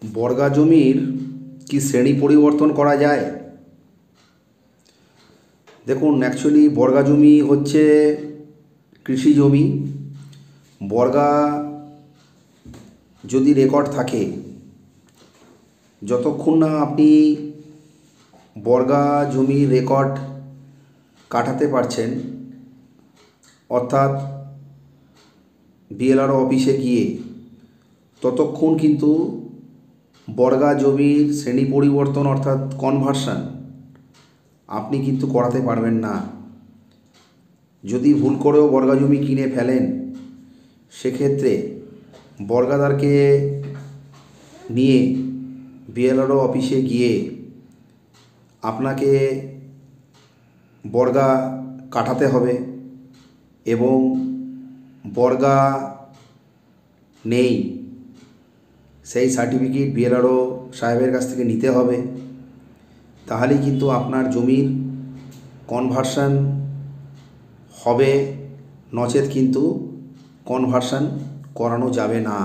বর্গা জমির কি শ্রেণী পরিবর্তন করা যায়? দেখুন, অ্যাকচুয়ালি বর্গা জমি হচ্ছে কৃষি জমি। বর্গা যদি রেকর্ড থাকে, যতক্ষণ না আপনি বর্গা জমির রেকর্ড কাটাতে পারছেন, অর্থাৎ বিএলআরও অফিসে গিয়ে, ততক্ষণ কিন্তু বর্গা জমির শ্রেণী পরিবর্তন অর্থাৎ কনভার্সান আপনি কিন্তু করাতে পারবেন না। যদি ভুল করেও বর্গা জমি কিনে ফেলেন, সেক্ষেত্রে বর্গাদারকে নিয়ে বিএলআরও অফিসে গিয়ে আপনাকে বর্গা কাটাতে হবে এবং বর্গা নেই সেই সার্টিফিকেট বিএলআরও সাহেবের কাছ থেকে নিতে হবে। তাহলেই কিন্তু আপনার জমির কনভার্সান হবে, নচেত কিন্তু কনভার্সান করানো যাবে না।